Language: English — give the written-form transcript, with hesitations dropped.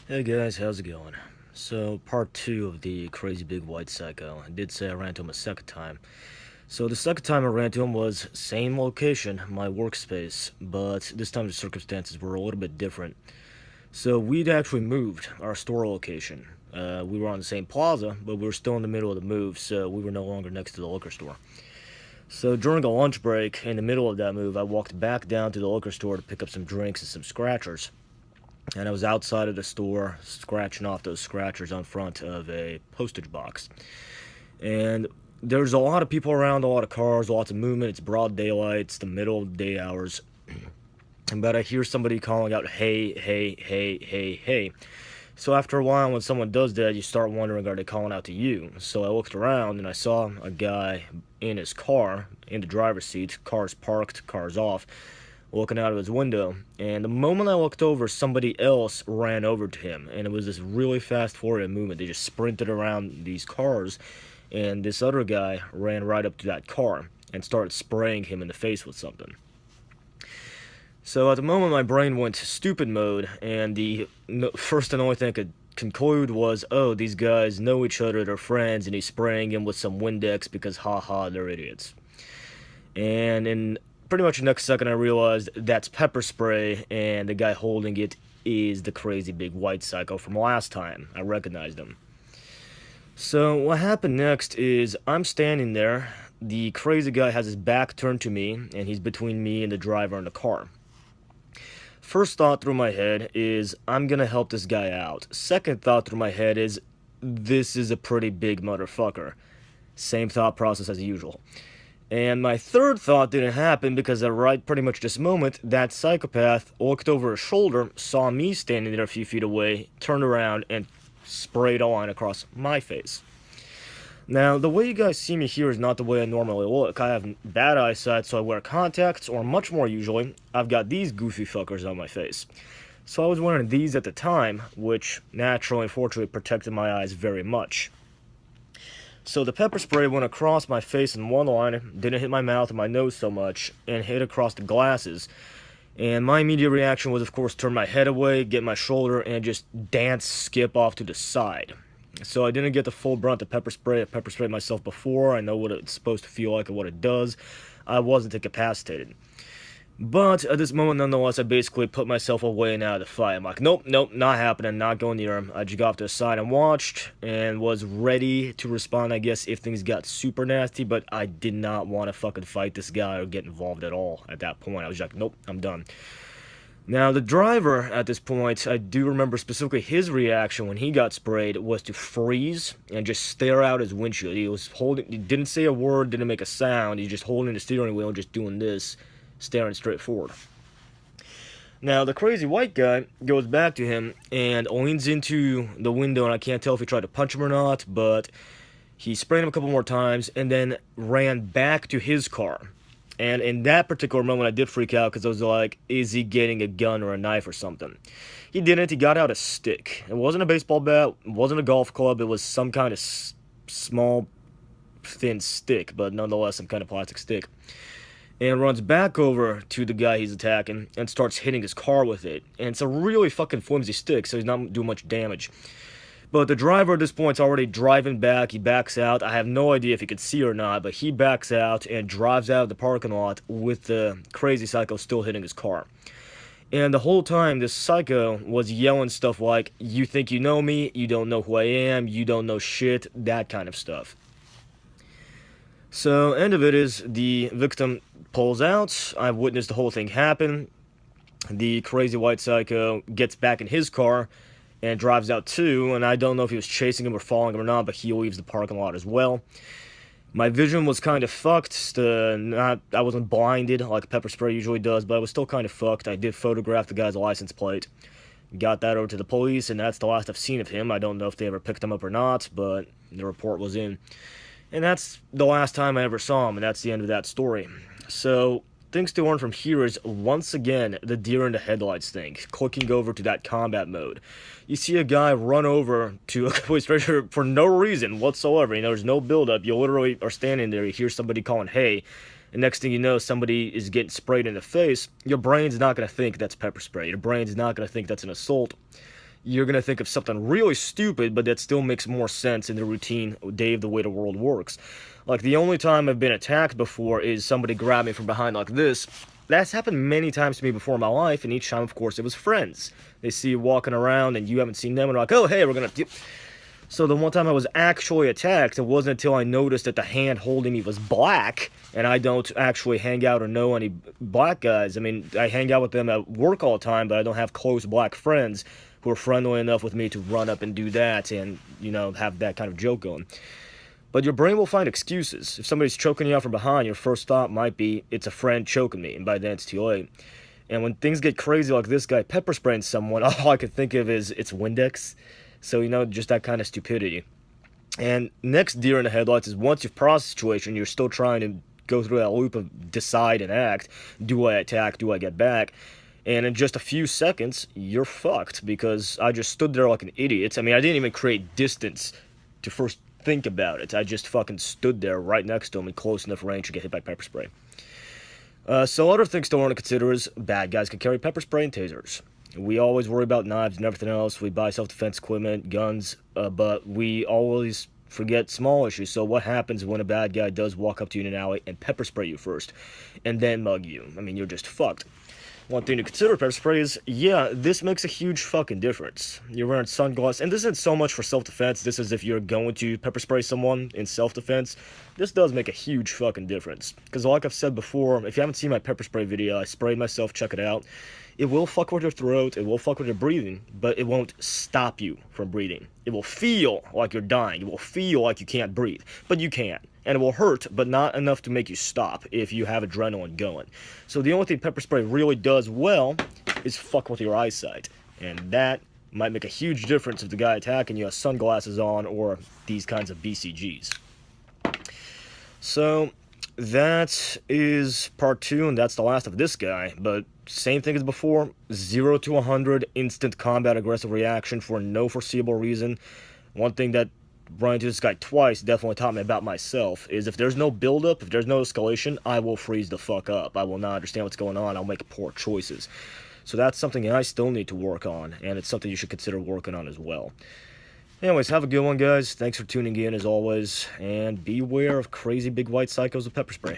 Hey guys, how's it going? So, part 2 of the crazy big white psycho. I did say I ran to him a second time. So, the second time I ran to him was same location, my workspace, but this time the circumstances were a little bit different. So, we'd actually moved our store location. We were on the same plaza, but we were still in the middle of the move, so we were no longer next to the liquor store. So, during a lunch break, in the middle of that move, I walked back down to the liquor store to pick up some drinks and some scratchers. And I was outside of the store scratching off those scratchers on front of a postage box. And there's a lot of people around, a lot of cars, lots of movement. It's broad daylight, it's the middle of the day hours. But I hear somebody calling out, hey, hey, hey, hey, hey. So after a while, when someone does that, you start wondering, are they calling out to you? So I looked around and I saw a guy in his car, in the driver's seat, cars parked, cars off, looking out of his window. And the moment I looked over, somebody else ran over to him. And it was this really fast forward movement. They just sprinted around these cars. And this other guy ran right up to that car and started spraying him in the face with something. So at the moment, my brain went stupid mode, and the first and only thing I could conclude was, oh, these guys know each other, they're friends, and he's spraying him with some Windex because, haha, they're idiots. And in pretty much the next second, I realized that's pepper spray, and the guy holding it is the crazy big white psycho from last time. I recognized him. So what happened next is I'm standing there. The crazy guy has his back turned to me, and he's between me and the driver in the car. First thought through my head is I'm gonna help this guy out. Second thought through my head is this is a pretty big motherfucker. Same thought process as usual. And my third thought didn't happen because at right pretty much this moment, that psychopath looked over his shoulder, saw me standing there a few feet away, turned around, and sprayed a line across my face. Now, the way you guys see me here is not the way I normally look. I have bad eyesight, so I wear contacts, or much more usually, I've got these goofy fuckers on my face. So I was wearing these at the time, which naturally and fortunately protected my eyes very much. So the pepper spray went across my face in one line, didn't hit my mouth and my nose so much, and hit across the glasses. And my immediate reaction was, of course, turn my head away, get my shoulder, and just dance skip off to the side. So I didn't get the full brunt of pepper spray. I pepper sprayed myself before. I know what it's supposed to feel like and what it does. I wasn't incapacitated. But at this moment, nonetheless, I basically put myself away and out of the fight. I'm like, nope, not happening, not going near him. I just got off to the side and watched and was ready to respond, I guess, if things got super nasty, but I did not want to fucking fight this guy or get involved at all at that point. I was like, nope, I'm done. Now, the driver at this point, I do remember specifically his reaction when he got sprayed was to freeze and just stare out his windshield. He was holding, he didn't say a word, didn't make a sound. He's just holding the steering wheel and just doing this, staring straight forward. Now, the crazy white guy goes back to him and leans into the window, and I can't tell if he tried to punch him or not, but he sprayed him a couple more times and then ran back to his car. And in that particular moment, I did freak out because I was like, is he getting a gun or a knife or something? He didn't. He got out a stick. It wasn't a baseball bat. It wasn't a golf club. It was some kind of small, thin stick, but nonetheless, some kind of plastic stick. And runs back over to the guy he's attacking and starts hitting his car with it. And it's a really fucking flimsy stick, so he's not doing much damage. But the driver at this point is already driving back. He backs out. I have no idea if he could see or not, but he backs out and drives out of the parking lot with the crazy psycho still hitting his car. And the whole time, this psycho was yelling stuff like, you think you know me, you don't know who I am, you don't know shit, that kind of stuff. So, end of it is the victim pulls out. I've witnessed the whole thing happen. The crazy white psycho gets back in his car and drives out too, and I don't know if he was chasing him or following him or not, but he leaves the parking lot as well. My vision was kind of fucked. I wasn't blinded like pepper spray usually does, but I was still kind of fucked. I did photograph the guy's license plate, got that over to the police, and that's the last I've seen of him. I don't know if they ever picked him up or not, but the report was in. And that's the last time I ever saw him, and that's the end of that story. So, things to learn from here is, once again, the deer in the headlights thing, clicking over to that combat mode. You see a guy run over to a complete stranger for no reason whatsoever. You know, there's no build-up. You literally are standing there, you hear somebody calling, hey, and next thing you know, somebody is getting sprayed in the face. Your brain's not going to think that's pepper spray. Your brain's not going to think that's an assault. you're gonna think of something really stupid, but that still makes more sense in the routine day of the way the world works. Like, the only time I've been attacked before is somebody grabbed me from behind like this. That's happened many times to me before in my life, and each time, of course, it was friends. They see you walking around, and you haven't seen them, and they're like, oh, hey, we're gonna... So the one time I was actually attacked, it wasn't until I noticed that the hand holding me was black, and I don't actually hang out or know any black guys. I mean, I hang out with them at work all the time, but I don't have close black friends who are friendly enough with me to run up and do that and, you know, have that kind of joke going. But your brain will find excuses. If somebody's choking you out from behind, your first thought might be, it's a friend choking me, and by then it's too late. And when things get crazy like this guy pepper spraying someone, all I can think of is, it's Windex. So, you know, just that kind of stupidity. And next deer in the headlights is, once you've processed the situation, you're still trying to go through that loop of decide and act. Do I attack? Do I get back? And in just a few seconds, you're fucked, because I just stood there like an idiot. I mean, I didn't even create distance to first think about it. I just fucking stood there right next to him in close enough range to get hit by pepper spray. So other things to want to consider is, bad guys can carry pepper spray and tasers. We always worry about knives and everything else. We buy self-defense equipment, guns, but we always forget small issues. So what happens when a bad guy does walk up to you in an alley and pepper spray you first, and then mug you? I mean, you're just fucked. One thing to consider with pepper spray is, yeah, this makes a huge fucking difference. You're wearing sunglasses, and this isn't so much for self-defense. This is if you're going to pepper spray someone in self-defense. This does make a huge fucking difference. Because like I've said before, if you haven't seen my pepper spray video, I sprayed myself, check it out. It will fuck with your throat, it will fuck with your breathing, but it won't stop you from breathing. It will feel like you're dying, it will feel like you can't breathe, but you can. And it will hurt, but not enough to make you stop if you have adrenaline going. So the only thing pepper spray really does well is fuck with your eyesight. And that might make a huge difference if the guy attacking you has sunglasses on or these kinds of BCGs. So that is part 2, and that's the last of this guy. But same thing as before, 0 to 100 instant combat aggressive reaction for no foreseeable reason. One thing that running into this guy twice definitely taught me about myself is, if there's no buildup, if there's no escalation, I will freeze the fuck up. I will not understand what's going on. I'll make poor choices. So that's something I still need to work on, and it's something you should consider working on as well. Anyways, have a good one, guys. Thanks for tuning in, as always, and beware of crazy big white psychos with pepper spray.